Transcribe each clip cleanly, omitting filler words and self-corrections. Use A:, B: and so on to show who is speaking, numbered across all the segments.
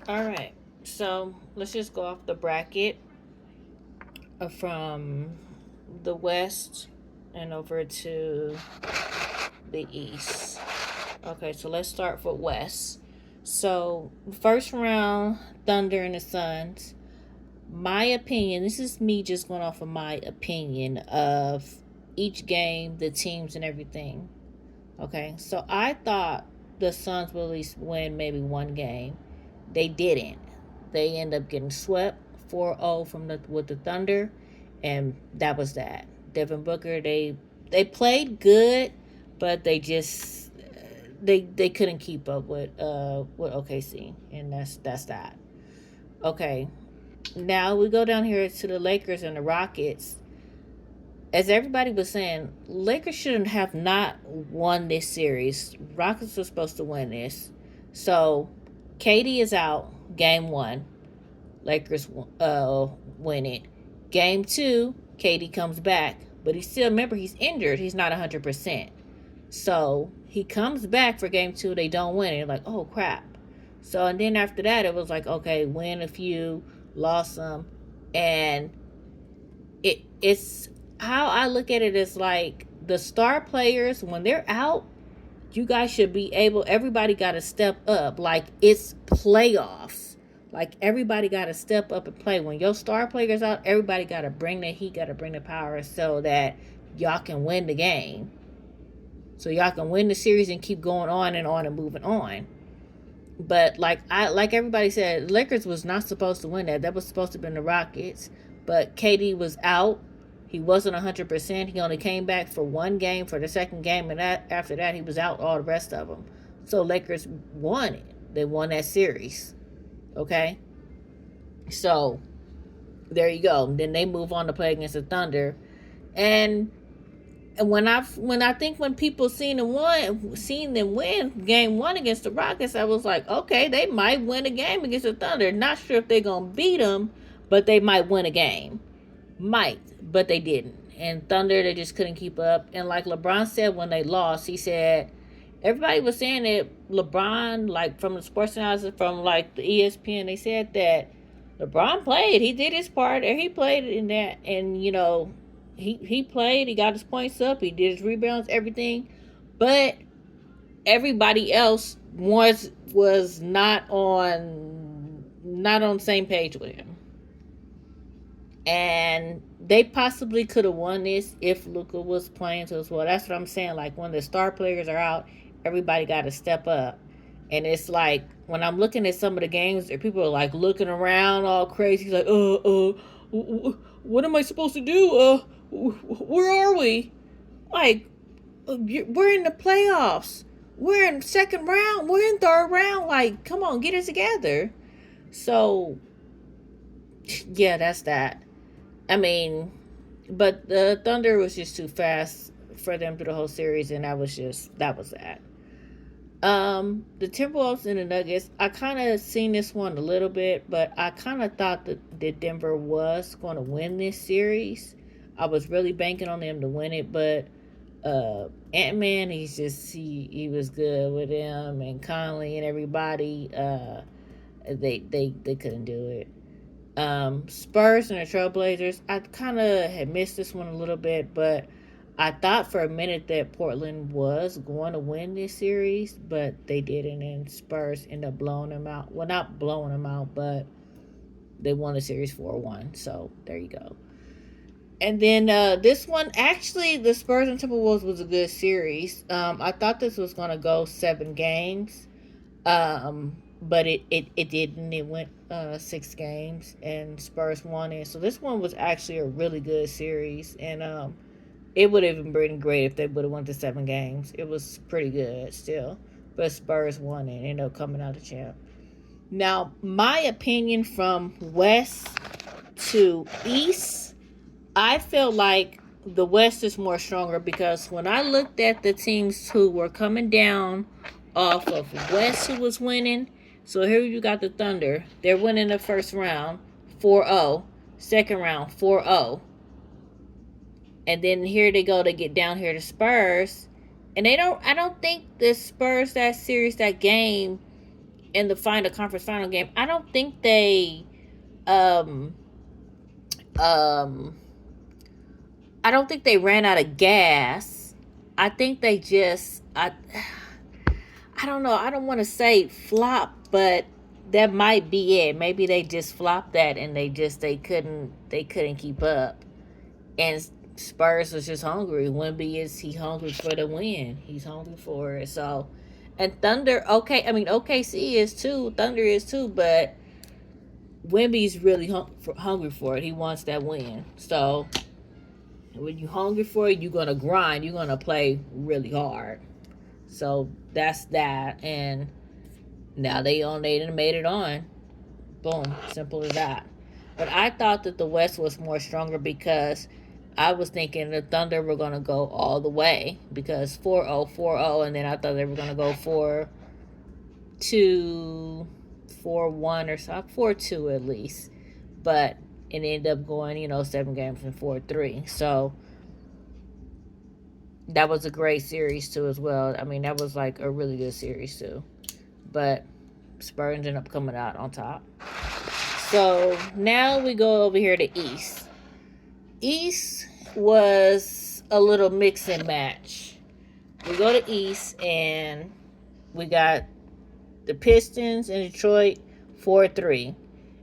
A: All right. So let's just go off the bracket from the West and over to the East. Okay, so let's start with West. So first round, Thunder and the Suns. My opinion, this is me just going off of my opinion of each game, the teams, and everything. Okay, so I thought the Suns would at least win maybe one game. They didn't. They end up getting swept 4-0 from the with the Thunder, and that was that. Devin Booker, they played good, but they just they couldn't keep up with OKC, and that's that. Okay, now we go down here to the Lakers and the Rockets. As everybody was saying, Lakers shouldn't have not won this series. Rockets were supposed to win this. So KD is out game one. Lakers win it. Game two, KD comes back, but he still, remember, he's injured. He's not 100%. So he comes back for game two. They don't win it. Like, oh crap. So and then after that, it was like, okay, win a few, lost some, and it's how I look at it is like the star players when they're out, you guys should be able. Everybody got to step up. Like it's playoffs. Like everybody got to step up and play. When your star players out, everybody got to bring the heat, got to bring the power, so that y'all can win the game. So y'all can win the series and keep going on and moving on. But like everybody said, Lakers was not supposed to win that. That was supposed to have been the Rockets. But KD was out. He wasn't 100%. He only came back for one game for the second game, and that after that he was out all the rest of them. So Lakers won it. They won that series. Okay, so there you go. Then they move on to play against the Thunder, and when I think when people seen them win game one against the Rockets, I was like, okay, they might win a game against the Thunder. Not sure if they're gonna beat them, but they might win a game. Might, but they didn't. And Thunder, they just couldn't keep up. And like LeBron said when they lost, he said everybody was saying that LeBron, like from the sports analysis from like the ESPN, they said that LeBron played. He did his part, and he played in that. And he played. He got his points up. He did his rebounds, everything. But everybody else was not on the same page with him, and they possibly could have won this if Luka was playing too as well. That's what I'm saying. Like when the star players are out, everybody got to step up. And it's like when I'm looking at some of the games, people are like looking around all crazy, like, what am I supposed to do? Where are we? Like, we're in the playoffs. We're in second round. We're in third round. Like, come on, get it together. So, yeah, that's that. I mean, but the Thunder was just too fast for them through the whole series, and that was that. The Timberwolves and the Nuggets, I kind of seen this one a little bit, but I kind of thought that Denver was going to win this series. I was really banking on them to win it, but Ant Man, he was good with him and Conley and everybody. They couldn't do it. Spurs and the Trailblazers, I kind of had missed this one a little bit, but I thought for a minute that Portland was going to win this series, but they didn't, and Spurs ended up blowing them out. Well, not blowing them out, but they won the series 4-1. So there you go. And then this one, actually, the Spurs and Timberwolves was a good series. I thought this was going to go 7 games, but it didn't. It went 6 games, and Spurs won it. So this one was actually a really good series, and it would have been great if they would have won the 7 games. It was pretty good still, but Spurs won it and ended up coming out the champ. Now, my opinion from West to East, I feel like the West is more stronger because when I looked at the teams who were coming down off of West who was winning, so here you got the Thunder. They're winning the first round 4-0, second round 4-0. And then here they go to get down here to Spurs. And I don't think the Spurs that series, that game, in the conference final game, I don't think they um um I don't think they ran out of gas. I think they just I don't know. I don't want to say flop, but that might be it. Maybe they just flopped that and they couldn't keep up. And Spurs was just hungry. Wemby is he hungry for the win. He's hungry for it. So, and Thunder, okay, I mean OKC is too. Thunder is too, but Wemby's really hungry for it. He wants that win. So when you hungry for it, you're gonna grind. You're gonna play really hard. So that's that. And now they done made it on. Boom, simple as that. But I thought that the West was more stronger because I was thinking the Thunder were gonna go all the way because 4-0, and then I thought they were gonna go 4-2, 4-1 or something, 4-2 at least. But it ended up going, 7 games and 4-3. So that was a great series too as well. I mean, that was like a really good series too. But Spurs ended up coming out on top. So now we go over here to East. East was a little mix and match. We go to East and we got the Pistons in Detroit 4-3.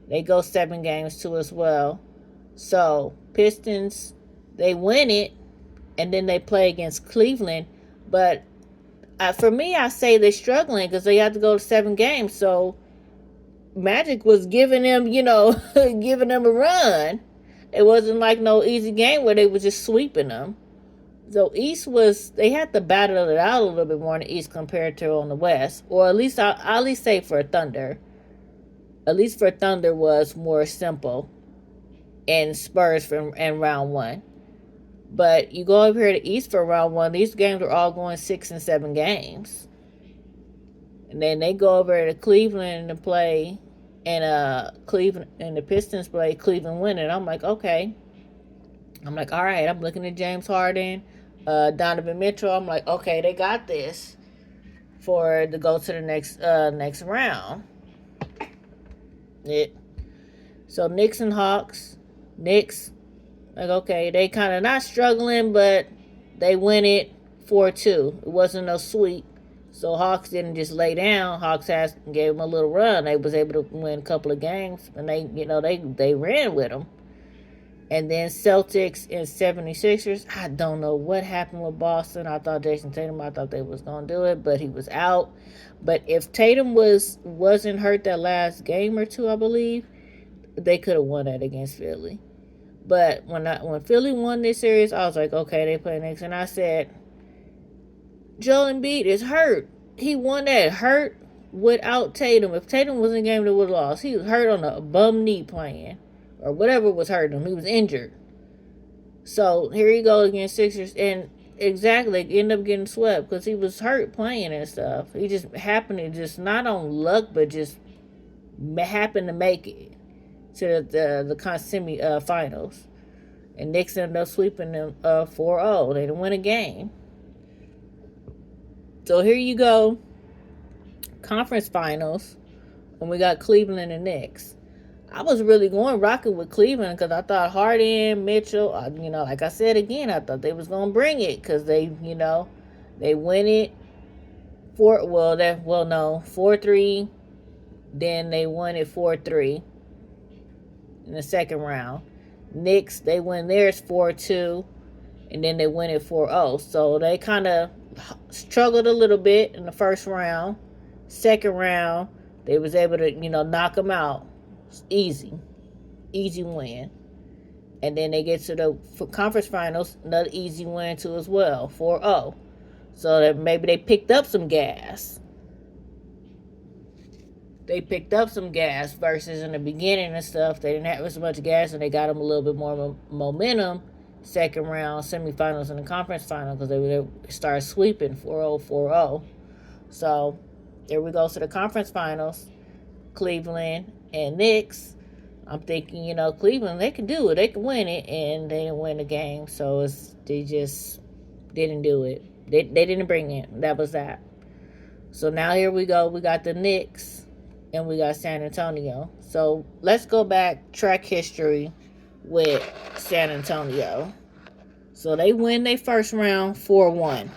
A: They go 7 games too as well. So Pistons, they win it and then they play against Cleveland. But for me, I say they're struggling because they have to go to 7 games. So Magic was giving them, giving them a run. It wasn't like no easy game where they were just sweeping them. So East they had to battle it out a little bit more in the East compared to on the West. Or at least, I'll at least say for Thunder. At least for Thunder was more simple. And Spurs in round 1. But you go over here to East for round 1. These games are all going 6 and 7 games. And then they go over to Cleveland to play, and Cleveland and the Pistons play. Cleveland winning. I'm like, okay. I'm like, all right. I'm looking at James Harden, Donovan Mitchell. I'm like, okay, they got this to go to the next round. So Knicks and Hawks. Knicks, like, okay, they kind of not struggling, but they win it 4-2. It wasn't no sweep. So Hawks didn't just lay down. Hawks gave them a little run. They was able to win a couple of games, and they ran with them. And then Celtics and 76ers. I don't know what happened with Boston. I thought Jason Tatum, I thought they was going to do it, but he was out. But if Tatum wasn't hurt that last game or two, I believe, they could have won that against Philly. But when Philly won this series, I was like, okay, they play next. And I said, Joel Embiid is hurt. He won that hurt without Tatum. If Tatum was in the game, they would have lost. He was hurt on a bum knee playing. Or whatever was hurting him. He was injured. So here he goes against Sixers. And exactly, ended up getting swept because he was hurt playing and stuff. He just happened to just, not on luck, but just happened to make it to the semi-finals. And Knicks ended up sweeping them 4-0. They didn't win a game. So here you go. Conference finals. And we got Cleveland and Knicks. I was really rocking with Cleveland because I thought Harden, Mitchell, like I said again, I thought they was going to bring it because they win it 4-3. Then they won it 4-3 in the second round. Knicks, they win theirs 4-2, and then they win it 4-0. So they kind of struggled a little bit in the first round. Second round, they was able to, knock them out. Easy win. And then they get to the conference finals, another easy win too as well, 4-0. So that maybe they picked up some gas. Versus in the beginning and stuff, they didn't have as much gas, and they got them a little bit more momentum. Second round, semifinals, and the conference final because they started sweeping 4-0, 4-0. So there we go to the conference finals. Cleveland and Knicks. I'm thinking, Cleveland, they can do it. They can win it, and they didn't win the game. So they just didn't do it. They didn't bring it. That was that. So now here we go. We got the Knicks and we got San Antonio. So let's go back track history with San Antonio. So they win their first round 4-1.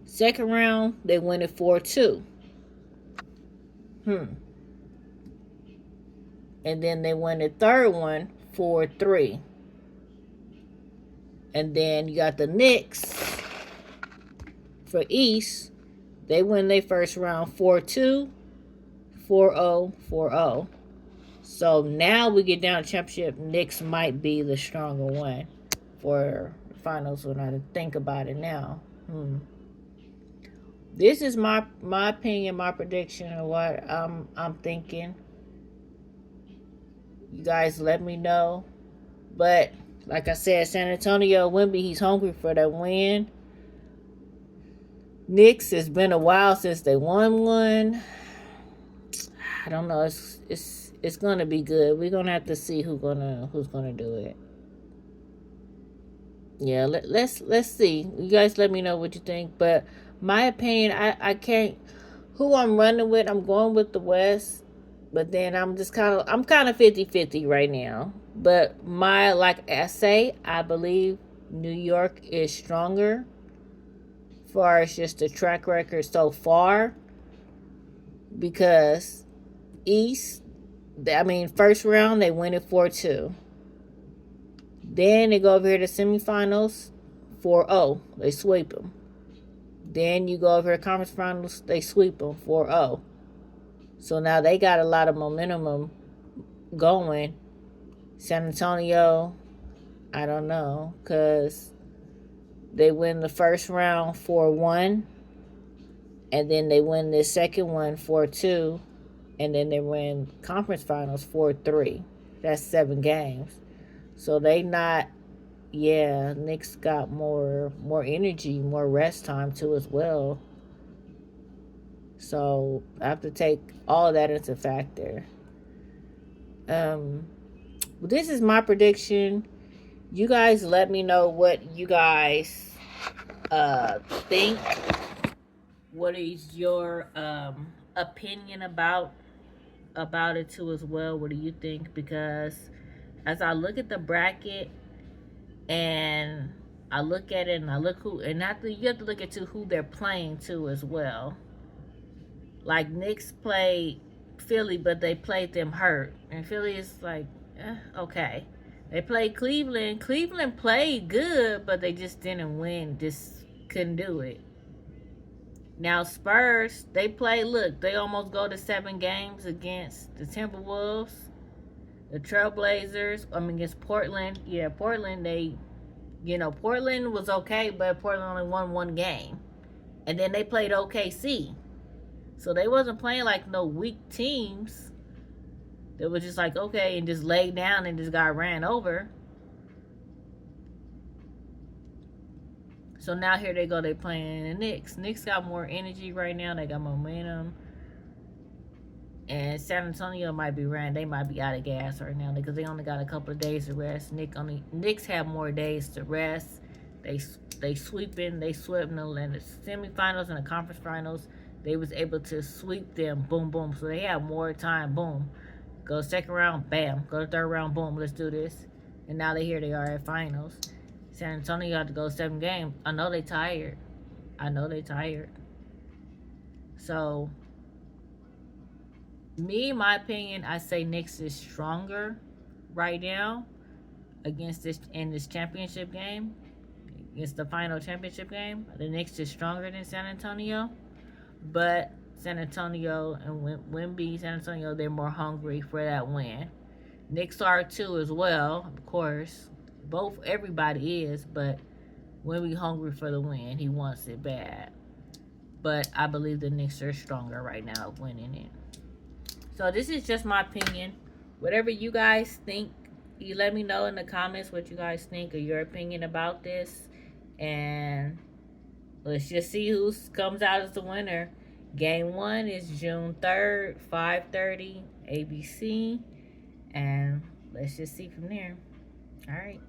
A: Second round, they win it 4-2. And then they win the third one 4-3. And then you got the Knicks for East. They win their first round 4-2, 4-0, 4-0. So now we get down to championship. Knicks might be the stronger one for finals when I think about it now. This is my opinion, my prediction of what I'm thinking. You guys let me know. But like I said, San Antonio, Wemby, he's hungry for that win. Knicks, it's been a while since they won one. I don't know. It's gonna be good. We're gonna have to see who's gonna do it. Yeah, let's see. You guys let me know what you think. But my opinion, I can't. Who I'm running with, I'm going with the West. But then I'm kind of 50-50 right now. But like I say, I believe New York is stronger as far as just the track record so far. Because East, first round, they win it 4-2. Then they go over here to semifinals, 4-0. They sweep them. Then you go over here to conference finals, they sweep them, 4-0. So now they got a lot of momentum going. San Antonio, I don't know, because they win the first round 4-1, and then they win the second one 4-2, and then they win conference finals 4-3. That's 7 games. So they not, Knicks got more energy, more rest time too as well. So I have to take all of that into factor. This is my prediction. You guys let me know what you guys think. What is your opinion about it too as well? What do you think? Because as I look at the bracket and I look at it and I look you have to look at who they're playing too as well. Like Knicks played Philly, but they played them hurt. And Philly is like, okay. They played Cleveland. Cleveland played good, but they just didn't win. Just couldn't do it. Now Spurs, they almost go to 7 games against the Timberwolves. The Trailblazers, against Portland. Yeah, Portland, Portland was okay, but Portland only won 1 game. And then they played OKC. So they wasn't playing like no weak teams. They were just like, okay, and just laid down and just got ran over. So now here they go, they playing the Knicks. Knicks got more energy right now. They got momentum. And San Antonio might be ran. They might be out of gas right now because they only got a couple of days to rest. Knicks have more days to rest. They swept them in the semifinals and the conference finals. They was able to sweep them, boom, boom. So they have more time, boom. Go second round, bam. Go to third round, boom. Let's do this. And now they are at finals. San Antonio got to go 7 games. I know they tired. So, my opinion, I say Knicks is stronger right now in this championship game. Against the final championship game. The Knicks is stronger than San Antonio. But San Antonio and Wemby, San Antonio, they're more hungry for that win. Knicks are too as well, of course. Everybody is, but Wemby hungry for the win. He wants it bad. But I believe the Knicks are stronger right now winning it. So this is just my opinion. Whatever you guys think, you let me know in the comments what you guys think or your opinion about this. And let's just see who comes out as the winner. Game 1 is June 3rd, 5:30, ABC. And let's just see from there. All right.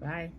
A: Bye.